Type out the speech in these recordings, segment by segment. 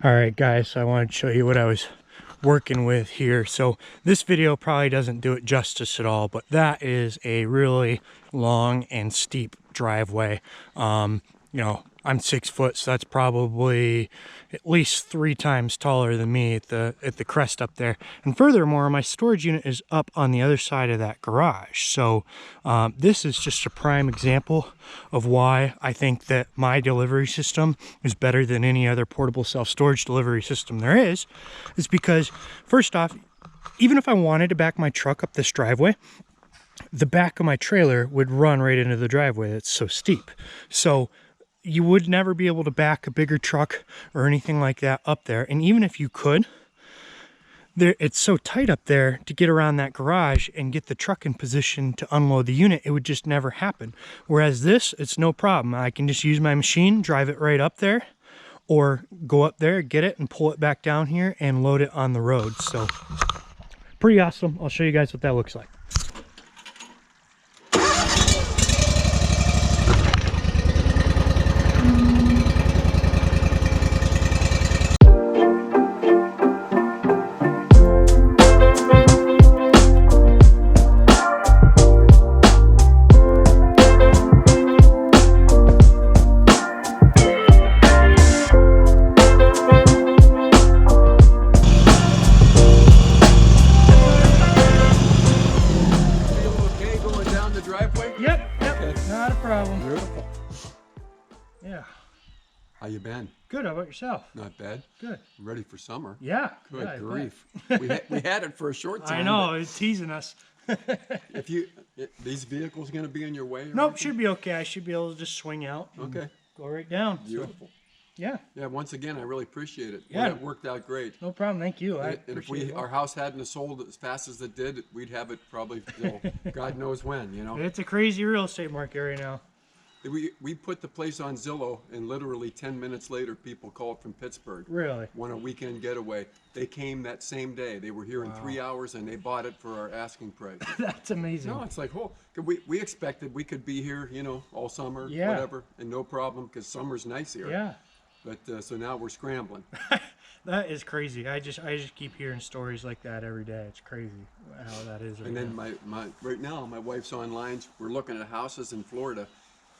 All right, guys, so I wanted to show you what I was working with here. So this video probably doesn't do it justice at all, but that is a really long and steep driveway. You know, I'm 6 foot, so that's probably at least 3 times taller than me at the crest up there. And furthermore, my storage unit is up on the other side of that garage. So this is just a prime example of why I think that my delivery system is better than any other portable self-storage delivery system there is because first off, even if I wanted to back my truck up this driveway, the back of my trailer would run right into the driveway. It's so steep. So you would never be able to back a bigger truck or anything like that up there. And even if you could, it's so tight up there to get around that garage and get the truck in position to unload the unit. It would just never happen. Whereas this, it's no problem. I can just use my machine, drive it right up there, or go up there, get it, and pull it back down here and load it on the road. So pretty awesome. I'll show you guys what that looks like. Not a problem. Beautiful. Yeah. How you been? Good. How about yourself? Not bad. Good. Ready for summer? Yeah. Good yeah, grief. we had it for a short time. I know. It's teasing us. If these vehicles going to be in your way? Nope. Anything? Should be okay. I should be able to just swing out. Okay. Go right down. Beautiful. So, yeah. Yeah. Once again, I really appreciate it. Yeah. It worked out great. No problem. Thank you. And if our house hadn't sold as fast as it did, we'd have it probably till God knows when. You know. It's a crazy real estate market right now. We put the place on Zillow, and literally 10 minutes later, people called from Pittsburgh. Really? Want a weekend getaway. They came that same day. They were here in 3 hours, and they bought it for our asking price. That's amazing. No, it's like, oh, we expected we could be here, you know, all summer, Yeah. whatever, and no problem, because summer's nice here. Yeah. But so now we're scrambling. That is crazy. I just keep hearing stories like that every day. It's crazy how that is. Right And then now. right now, my wife's online. We're looking at houses in Florida.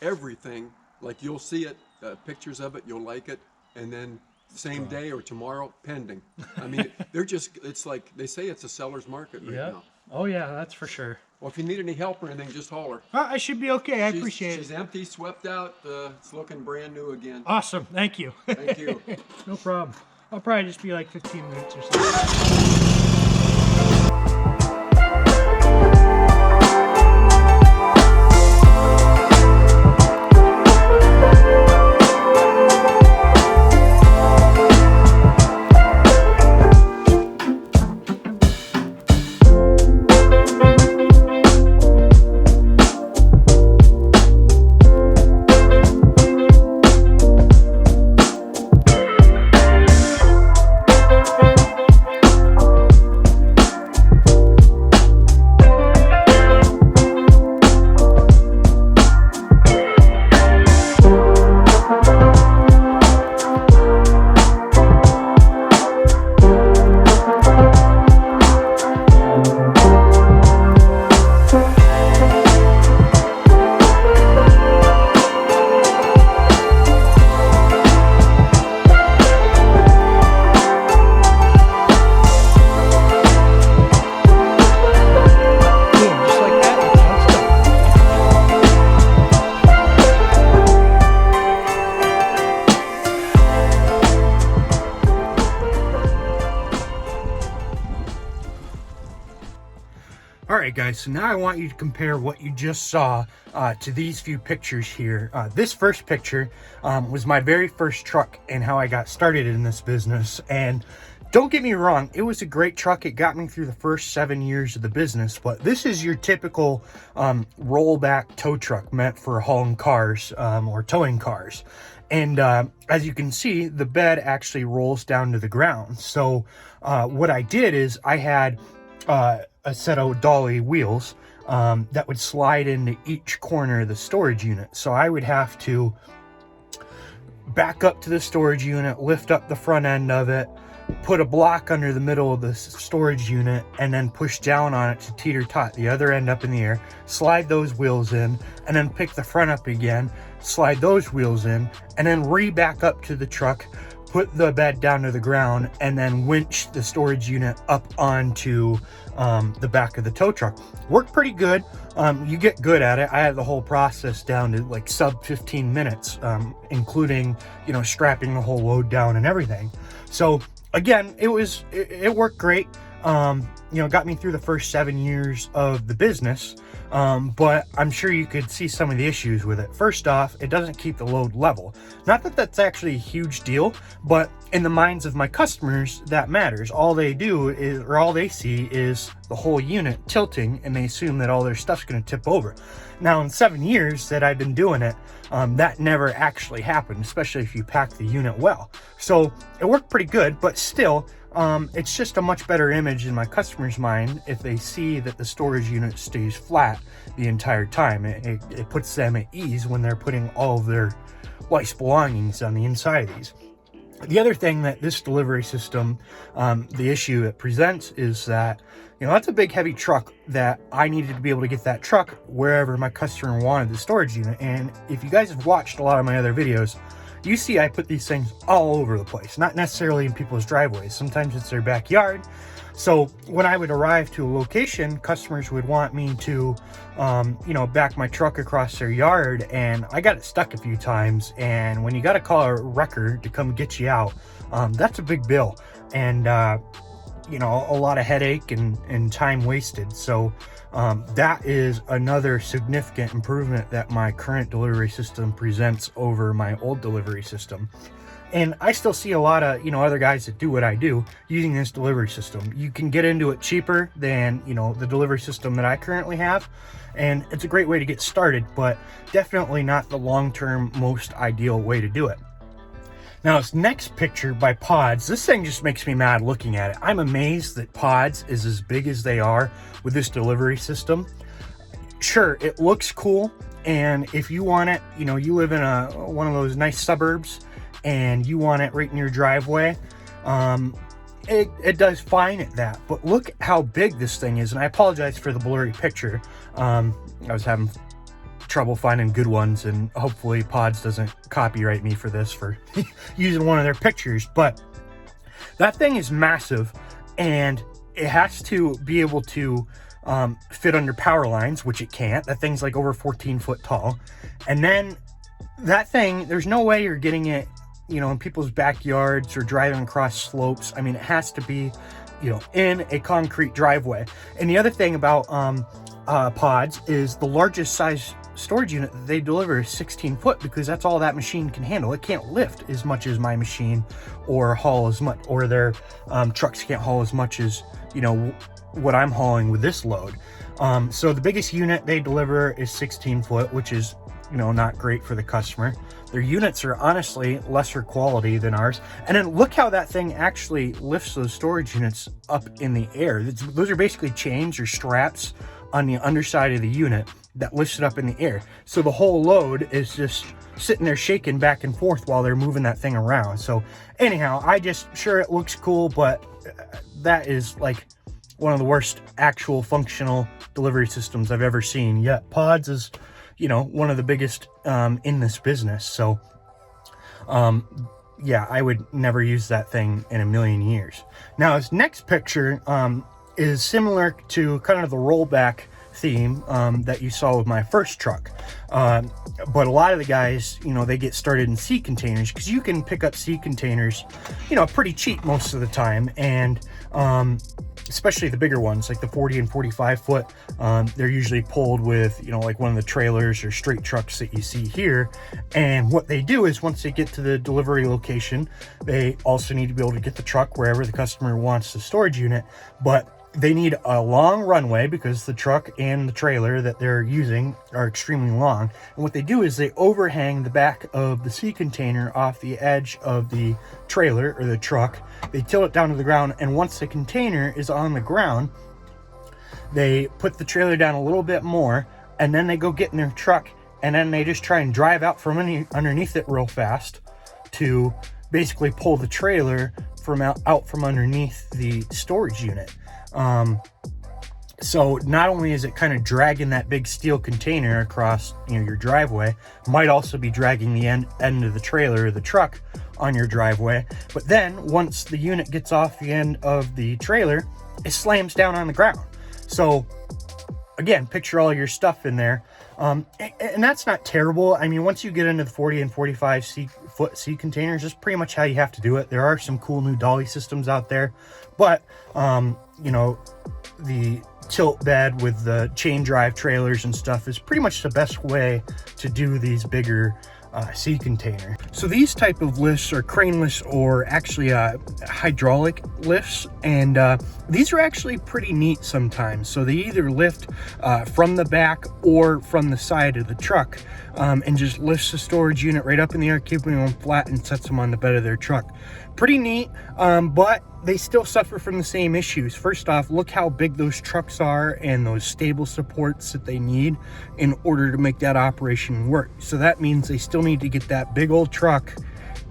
Everything, like you'll see it, pictures of it, you'll like it, and then same day or tomorrow, pending. I mean, it's like, they say it's a seller's market right now. Oh yeah, that's for sure. Well, if you need any help or anything, just holler. I should be okay. I appreciate it. She's empty, swept out. It's looking brand new again. Awesome. Thank you. Thank you. No problem. I'll probably just be like 15 minutes or something. All right, guys, so now I want you to compare what you just saw to these few pictures here. This first picture was my very first truck and how I got started in this business. And don't get me wrong, it was a great truck. It got me through the first 7 years of the business, but this is your typical rollback tow truck meant for hauling cars or towing cars. And as you can see, the bed actually rolls down to the ground. So what I did is I had a set of dolly wheels that would slide into each corner of the storage unit. So I would have to back up to the storage unit, lift up the front end of it, put a block under the middle of the storage unit, and then push down on it to teeter-tot the other end up in the air, slide those wheels in, and then pick the front up again, slide those wheels in, and then back up to the truck, put the bed down to the ground, and then winch the storage unit up onto the back of the tow truck. Worked pretty good. You get good at it. I had the whole process down to like sub 15 minutes, including, you know, strapping the whole load down and everything. So again, it worked great. You know, got me through the first 7 years of the business. But I'm sure you could see some of the issues with it. First off, it doesn't keep the load level. Not that that's actually a huge deal, but in the minds of my customers, that matters. All they do is, or all they see is the whole unit tilting, and they assume that all their stuff's going to tip over. Now, in 7 years that I've been doing it, that never actually happened, especially if you pack the unit well. So it worked pretty good, but still, it's just a much better image in my customer's mind if they see that the storage unit stays flat the entire time. It puts them at ease when they're putting all of their life's belongings on the inside of these. The other thing that this delivery system, the issue it presents is that, you know, that's a big heavy truck that I needed to be able to get that truck wherever my customer wanted the storage unit. And if you guys have watched a lot of my other videos, you see I put these things all over the place, not necessarily in people's driveways. Sometimes it's their backyard. So when I would arrive to a location, customers would want me to, you know, back my truck across their yard, and I got it stuck a few times. And when you got to call a wrecker to come get you out, that's a big bill, and you know, a lot of headache and time wasted. So that is another significant improvement that my current delivery system presents over my old delivery system. And I still see a lot of, you know, other guys that do what I do using this delivery system. You can get into it cheaper than, you know, the delivery system that I currently have. And it's a great way to get started, but definitely not the long-term most ideal way to do it. Now, this next picture by Pods, this thing just makes me mad looking at it. I'm amazed that Pods is as big as they are with this delivery system. Sure, it looks cool, and if you want it, you know, you live in one of those nice suburbs, and you want it right in your driveway, it does fine at that. But look how big this thing is, and I apologize for the blurry picture. I was having trouble finding good ones, and hopefully Pods doesn't copyright me for this for using one of their pictures. But that thing is massive, and it has to be able to fit under power lines, which it can't. That thing's like over 14 foot tall. And then that thing, there's no way you're getting it, you know, in people's backyards or driving across slopes. I mean, it has to be, you know, in a concrete driveway. And the other thing about Pods is the largest size storage unit that they deliver is 16 foot, because that's all that machine can handle. It can't lift as much as my machine, or haul as much, or their trucks can't haul as much as, you know, what I'm hauling with this load. So the biggest unit they deliver is 16 foot, which is, you know, not great for the customer. Their units are honestly lesser quality than ours. And then look how that thing actually lifts those storage units up in the air. Those are basically chains or straps on the underside of the unit that lifts it up in the air. So the whole load is just sitting there shaking back and forth while they're moving that thing around. So anyhow, sure, it looks cool, but that is like one of the worst actual functional delivery systems I've ever seen. Yet Pods is, you know, one of the biggest in this business. So yeah, I would never use that thing in a million years. Now, this next picture is similar to kind of the rollback theme that you saw with my first truck. But a lot of the guys, you know, they get started in sea containers, because you can pick up sea containers, you know, pretty cheap most of the time. And especially the bigger ones, like the 40 and 45 foot, they're usually pulled with, you know, like one of the trailers or straight trucks that you see here. And what they do is, once they get to the delivery location, they also need to be able to get the truck wherever the customer wants the storage unit. But they need a long runway, because the truck and the trailer that they're using are extremely long. And what they do is they overhang the back of the sea container off the edge of the trailer or the truck. They tilt it down to the ground, and once the container is on the ground, they put the trailer down a little bit more, and then they go get in their truck, and then they just try and drive out from underneath it real fast, to basically pull the trailer from out from underneath the storage unit. So not only is it kind of dragging that big steel container across, your driveway, might also be dragging the end of the trailer or the truck on your driveway. But then once the unit gets off the end of the trailer, it slams down on the ground. So again, picture all your stuff in there. And that's not terrible. I mean, once you get into the 40 and 45 foot sea containers, that's pretty much how you have to do it. There are some cool new dolly systems out there, but the tilt bed with the chain drive trailers and stuff is pretty much the best way to do these bigger sea container. So these type of lifts are crane lifts, or actually hydraulic lifts, and these are actually pretty neat sometimes. So they either lift from the back or from the side of the truck, and just lifts the storage unit right up in the air, keeping them flat, and sets them on the bed of their truck. Pretty neat, but they still suffer from the same issues. First off, look how big those trucks are and those stable supports that they need in order to make that operation work. So that means they still need to get that big old truck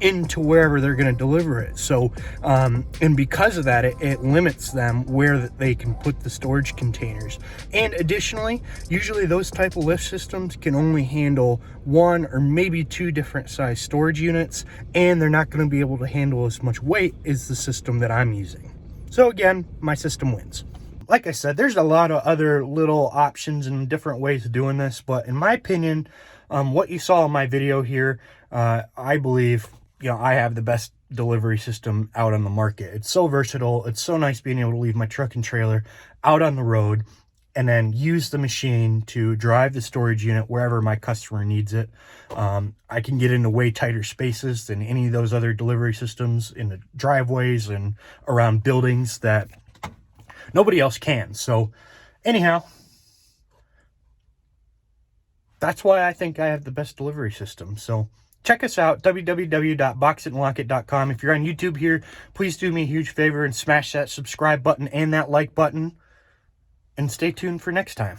into wherever they're going to deliver it. So and because of that, it limits them where they can put the storage containers. And additionally, usually those type of lift systems can only handle 1 or maybe 2 different size storage units, and they're not going to be able to handle as much weight as the system that I'm using. So again, my system wins. Like I said, there's a lot of other little options and different ways of doing this, but in my opinion, what you saw in my video here, I believe I have the best delivery system out on the market. It's so versatile. It's so nice being able to leave my truck and trailer out on the road and then use the machine to drive the storage unit wherever my customer needs it. I can get into way tighter spaces than any of those other delivery systems in the driveways and around buildings that nobody else can. So anyhow, that's why I think I have the best delivery system. So check us out, www.boxitandlockit.com. If you're on YouTube here, please do me a huge favor and smash that subscribe button and that like button. And stay tuned for next time.